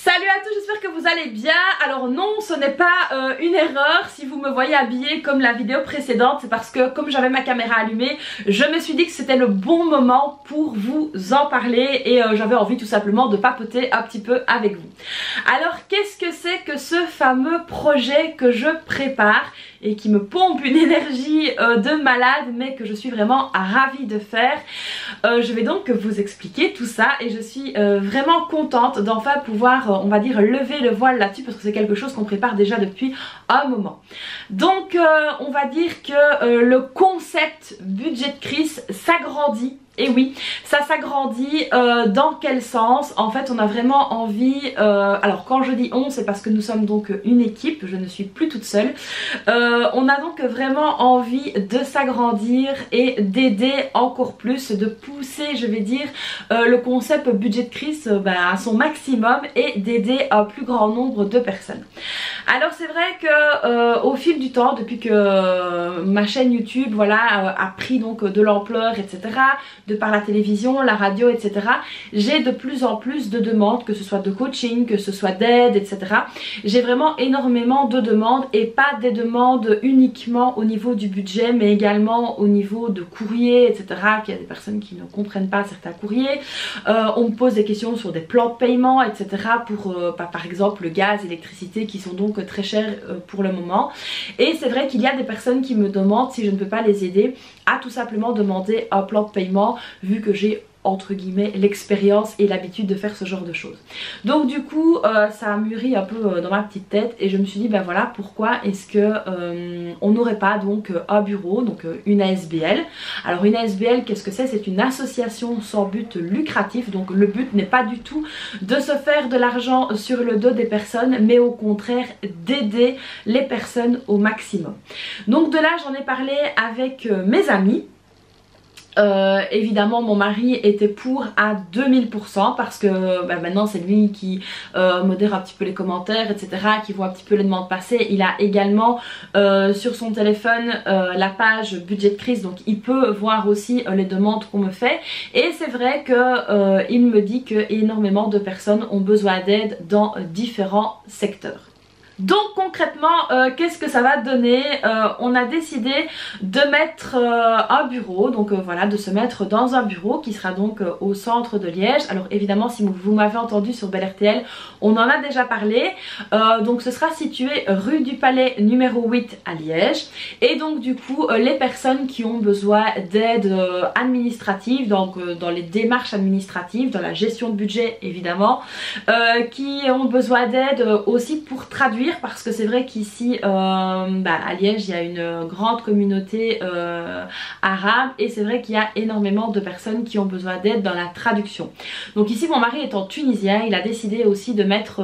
Salut à tous, j'espère que vous allez bien. Alors non, ce n'est pas une erreur si vous me voyez habillée comme la vidéo précédente. C'est parce que comme j'avais ma caméra allumée, je me suis dit que c'était le bon moment pour vous en parler. Et j'avais envie tout simplement de papoter un petit peu avec vous. Alors qu'est-ce que c'est que ce fameux projet que je prépare et qui me pompe une énergie de malade, mais que je suis vraiment ravie de faire? Je vais donc vous expliquer tout ça et je suis vraiment contente d'enfin pouvoir, on va dire, lever le voile là-dessus parce que c'est quelque chose qu'on prépare déjà depuis un moment. Donc on va dire que le concept budget de crise s'agrandit. Et oui, ça s'agrandit. Dans quel sens? En fait, on a vraiment envie, alors quand je dis on, c'est parce que nous sommes donc une équipe, je ne suis plus toute seule. On a donc vraiment envie de s'agrandir et d'aider encore plus, de pousser, je vais dire, le concept budget de crise à son maximum et d'aider un plus grand nombre de personnes. Alors c'est vrai que au fil du temps, depuis que ma chaîne YouTube a pris donc de l'ampleur, etc., de par la télévision, la radio, etc., j'ai de plus en plus de demandes, que ce soit de coaching, que ce soit d'aide, etc. J'ai vraiment énormément de demandes et pas des demandes uniquement au niveau du budget, mais également au niveau de courrier, etc. Il y a des personnes qui ne comprennent pas certains courriers. On me pose des questions sur des plans de paiement, etc. pour par exemple le gaz, l'électricité qui sont donc très chers pour le moment. Et c'est vrai qu'il y a des personnes qui me demandent si je ne peux pas les aider à tout simplement demander un plan de paiement, vu que j'ai entre guillemets l'expérience et l'habitude de faire ce genre de choses. Donc du coup ça a mûri un peu dans ma petite tête et je me suis dit ben voilà, pourquoi est-ce que on n'aurait pas donc un bureau, donc une ASBL. Alors une ASBL, qu'est-ce que c'est? C'est une association sans but lucratif, donc le but n'est pas du tout de se faire de l'argent sur le dos des personnes, mais au contraire d'aider les personnes au maximum. Donc de là j'en ai parlé avec mes amis. Évidemment mon mari était pour à 2000% parce que maintenant c'est lui qui modère un petit peu les commentaires, etc., qui voit un petit peu les demandes passer. Il a également sur son téléphone la page budget de crise, donc il peut voir aussi les demandes qu'on me fait. Et c'est vrai que il me dit que énormément de personnes ont besoin d'aide dans différents secteurs. Donc concrètement, qu'est-ce que ça va donner? On a décidé de mettre un bureau, donc voilà, de se mettre dans un bureau qui sera donc au centre de Liège. Alors évidemment, si vous m'avez entendu sur Bel RTL, on en a déjà parlé. Donc ce sera situé rue du Palais numéro 8 à Liège. Et donc du coup, les personnes qui ont besoin d'aide administrative, donc dans les démarches administratives, dans la gestion de budget évidemment, qui ont besoin d'aide aussi pour traduire, parce que c'est vrai qu'ici à Liège il y a une grande communauté arabe et c'est vrai qu'il y a énormément de personnes qui ont besoin d'aide dans la traduction. Donc ici mon mari étant tunisien, il a décidé aussi de mettre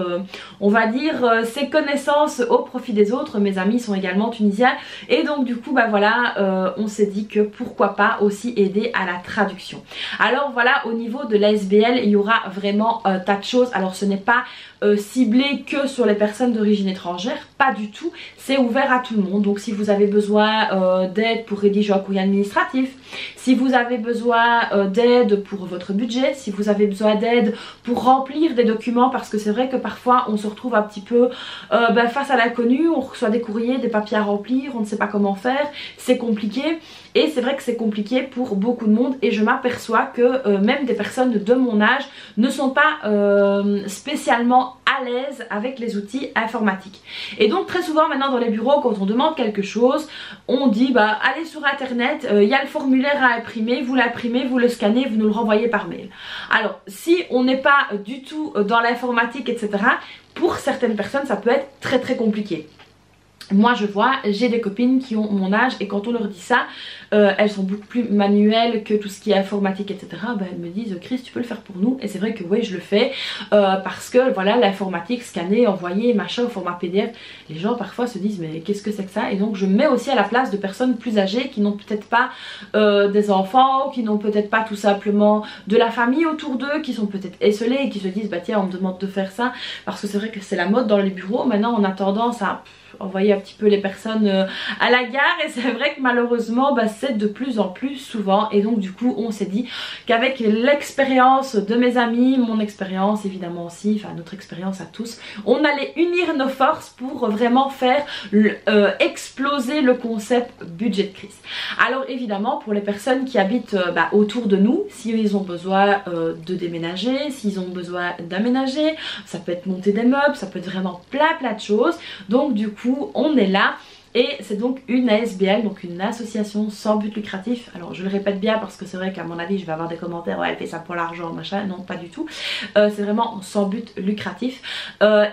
on va dire ses connaissances au profit des autres. Mes amis sont également tunisiens et donc du coup on s'est dit que pourquoi pas aussi aider à la traduction. Alors voilà, au niveau de l'ASBL il y aura vraiment un tas de choses. Alors ce n'est pas ciblé que sur les personnes d'origine étrangère, pas du tout, c'est ouvert à tout le monde. Donc si vous avez besoin d'aide pour rédiger un courrier administratif, si vous avez besoin d'aide pour votre budget, si vous avez besoin d'aide pour remplir des documents, parce que c'est vrai que parfois on se retrouve un petit peu face à l'inconnu, on reçoit des courriers, des papiers à remplir, on ne sait pas comment faire, c'est compliqué. Et c'est vrai que c'est compliqué pour beaucoup de monde et je m'aperçois que même des personnes de mon âge ne sont pas spécialement à l'aise avec les outils informatiques. Et donc très souvent maintenant dans les bureaux, quand on demande quelque chose, on dit allez sur internet, il y a le formulaire à imprimer, vous l'imprimez, vous le scannez, vous nous le renvoyez par mail. Alors si on n'est pas du tout dans l'informatique, etc., pour certaines personnes ça peut être très très compliqué. Moi je vois, j'ai des copines qui ont mon âge et quand on leur dit ça, elles sont beaucoup plus manuelles que tout ce qui est informatique, etc. Elles me disent Chris, tu peux le faire pour nous? Et c'est vrai que oui, je le fais parce que voilà, l'informatique, scanner, envoyer, machin au format PDF, les gens parfois se disent mais qu'est-ce que c'est que ça? Et donc je me mets aussi à la place de personnes plus âgées qui n'ont peut-être pas des enfants, qui n'ont peut-être pas tout simplement de la famille autour d'eux, qui sont peut-être esselés et qui se disent tiens, on me demande de faire ça, parce que c'est vrai que c'est la mode dans les bureaux. Maintenant on a tendance à envoyer un petit peu les personnes à la gare, et c'est vrai que malheureusement bah, c'est de plus en plus souvent, et donc du coup on s'est dit qu'avec l'expérience de mes amis, mon expérience évidemment aussi, enfin notre expérience à tous, on allait unir nos forces pour vraiment faire exploser le concept budget de crise. Alors évidemment pour les personnes qui habitent bah, autour de nous, s'ils ont besoin de déménager, s'ils ont besoin d'aménager, ça peut être monter des meubles, ça peut être vraiment plein de choses, donc du coup on est là. Et c'est donc une ASBL, donc une association sans but lucratif. Alors je le répète bien parce que c'est vrai qu'à mon avis je vais avoir des commentaires, ouais elle fait ça pour l'argent machin, non pas du tout. C'est vraiment sans but lucratif.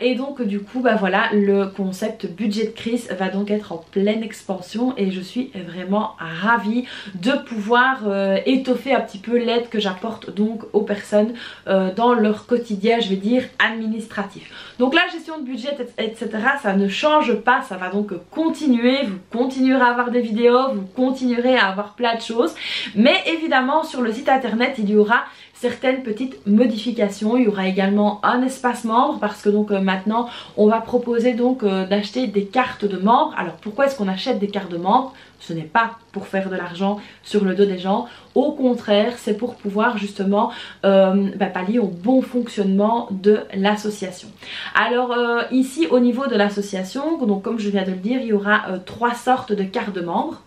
Et donc du coup bah voilà, le concept budget de crise va donc être en pleine expansion, et je suis vraiment ravie de pouvoir étoffer un petit peu l'aide que j'apporte donc aux personnes dans leur quotidien, je vais dire administratif. Donc la gestion de budget etc, ça ne change pas, ça va donc continuer. Vous continuerez à avoir des vidéos, vous continuerez à avoir plein de choses, mais évidemment sur le site internet il y aura certaines petites modifications. Il y aura également un espace membre parce que donc maintenant on va proposer donc d'acheter des cartes de membres. Alors pourquoi est-ce qu'on achète des cartes de membres? Ce n'est pas pour faire de l'argent sur le dos des gens, au contraire c'est pour pouvoir justement pallier au bon fonctionnement de l'association. Alors ici au niveau de l'association, donc comme je viens de le dire, il y aura 3 sortes de cartes de membres.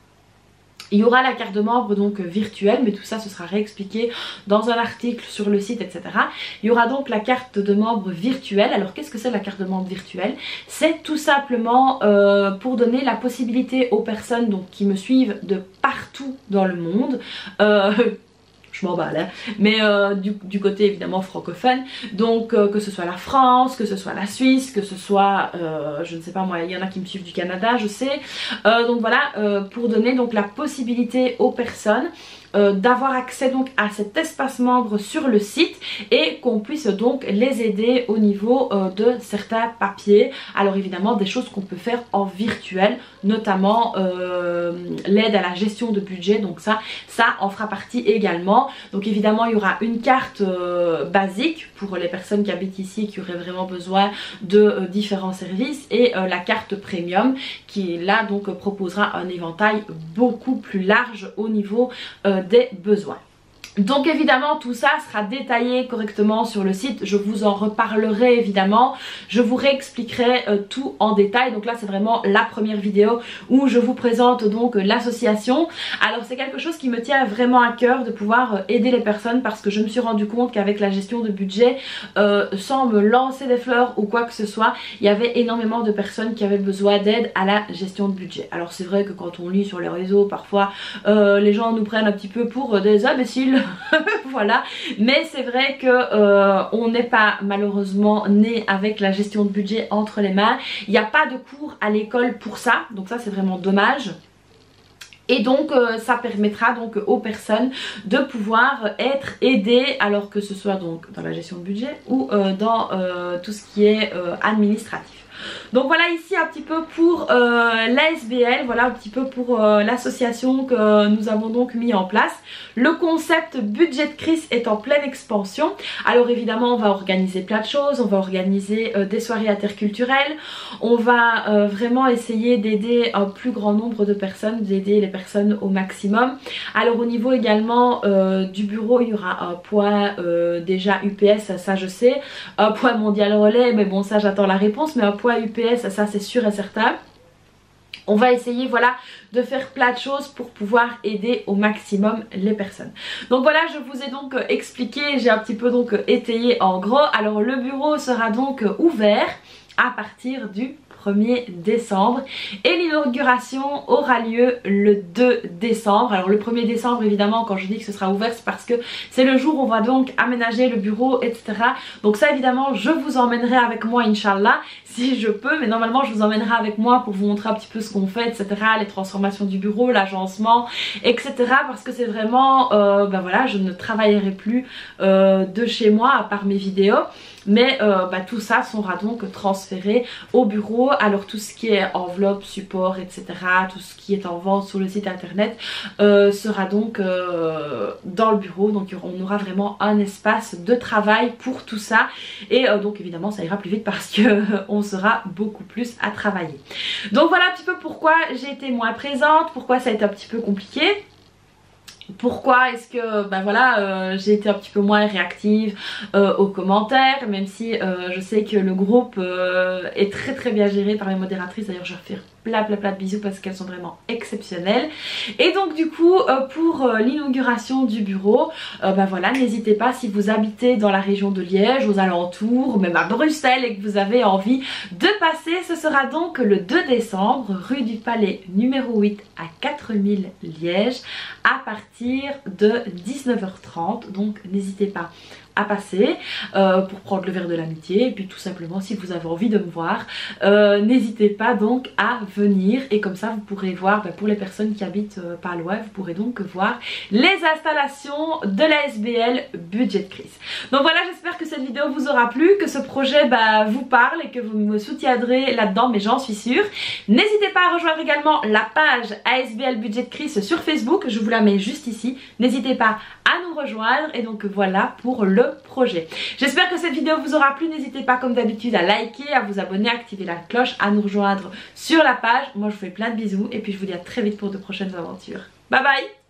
Il y aura la carte de membre donc virtuelle, mais tout ça ce sera réexpliqué dans un article sur le site etc. Il y aura donc la carte de membre virtuelle. Alors qu'est-ce que c'est la carte de membre virtuelle? C'est tout simplement pour donner la possibilité aux personnes donc, qui me suivent de partout dans le monde, je m'emballe hein, mais du côté évidemment francophone, donc que ce soit la France, que ce soit la Suisse, que ce soit je ne sais pas moi, il y en a qui me suivent du Canada je sais, donc voilà, pour donner donc la possibilité aux personnes d'avoir accès donc à cet espace membre sur le site, et qu'on puisse donc les aider au niveau de certains papiers. Alors évidemment des choses qu'on peut faire en virtuel, notamment l'aide à la gestion de budget, donc ça en fera partie également. Donc évidemment il y aura une carte basique pour les personnes qui habitent ici qui auraient vraiment besoin de différents services, et la carte premium qui là donc proposera un éventail beaucoup plus large au niveau des besoins. Donc évidemment tout ça sera détaillé correctement sur le site, je vous en reparlerai évidemment, je vous réexpliquerai tout en détail. Donc là c'est vraiment la première vidéo où je vous présente donc l'association. Alors c'est quelque chose qui me tient vraiment à cœur de pouvoir aider les personnes, parce que je me suis rendu compte qu'avec la gestion de budget, sans me lancer des fleurs ou quoi que ce soit, il y avait énormément de personnes qui avaient besoin d'aide à la gestion de budget. Alors c'est vrai que quand on lit sur les réseaux parfois les gens nous prennent un petit peu pour des imbéciles. Voilà, mais c'est vrai que on n'est pas malheureusement né avec la gestion de budget entre les mains. Il n'y a pas de cours à l'école pour ça, donc ça c'est vraiment dommage. Et donc ça permettra donc aux personnes de pouvoir être aidées, alors que ce soit donc dans la gestion de budget ou dans tout ce qui est administratif. Donc voilà ici un petit peu pour l'ASBL, voilà un petit peu pour l'association que nous avons donc mis en place. Le concept budget de crise est en pleine expansion. Alors évidemment on va organiser plein de choses, on va organiser des soirées interculturelles, on va vraiment essayer d'aider un plus grand nombre de personnes, d'aider les personnes au maximum. Alors au niveau également du bureau, il y aura un point déjà UPS, ça je sais, un point mondial relais, mais bon ça j'attends la réponse, mais un point UPS ça c'est sûr et certain. On va essayer voilà de faire plein de choses pour pouvoir aider au maximum les personnes. Donc voilà, je vous ai donc expliqué, j'ai un petit peu donc étayé en gros. Alors le bureau sera donc ouvert à partir du 1er décembre et l'inauguration aura lieu le 2 décembre. Alors le 1er décembre évidemment, quand je dis que ce sera ouvert, c'est parce que c'est le jour où on va donc aménager le bureau etc. Donc ça évidemment je vous emmènerai avec moi Inch'Allah si je peux, mais normalement je vous emmènerai avec moi pour vous montrer un petit peu ce qu'on fait etc, les transformations du bureau, l'agencement etc, parce que c'est vraiment ben voilà, je ne travaillerai plus de chez moi à part mes vidéos. mais tout ça sera donc transféré au bureau. Alors tout ce qui est enveloppe, support, etc., tout ce qui est en vente sur le site internet sera donc dans le bureau. Donc on aura vraiment un espace de travail pour tout ça, et donc évidemment ça ira plus vite parce que on sera beaucoup plus à travailler. Donc voilà un petit peu pourquoi j'ai été moins présente, pourquoi ça a été un petit peu compliqué. Pourquoi est-ce que j'ai été un petit peu moins réactive aux commentaires, même si je sais que le groupe est très bien géré par les modératrices. D'ailleurs je leur fais plein de bisous parce qu'elles sont vraiment exceptionnelles. Et donc du coup pour l'inauguration du bureau, n'hésitez pas, si vous habitez dans la région de Liège, aux alentours, même à Bruxelles, et que vous avez envie de passer, ce sera donc le 2 décembre, rue du Palais numéro 8 à 4000 Liège, à partir de 19h30. Donc n'hésitez pas à passer pour prendre le verre de l'amitié, et puis tout simplement si vous avez envie de me voir, n'hésitez pas donc à venir, et comme ça vous pourrez voir, pour les personnes qui habitent pas loin, vous pourrez donc voir les installations de la SBL Budget Crise. Donc voilà, j'espère que cette vidéo vous aura plu, que ce projet vous parle et que vous me soutiendrez là-dedans, mais j'en suis sûre. N'hésitez pas à rejoindre également la page ASBL Budget Crise sur Facebook, je vous la mets juste ici. N'hésitez pas à nous rejoindre, et donc voilà pour le projet. J'espère que cette vidéo vous aura plu. N'hésitez pas comme d'habitude à liker, à vous abonner, à activer la cloche, à nous rejoindre sur la page. Moi je vous fais plein de bisous, et puis je vous dis à très vite pour de prochaines aventures. Bye bye.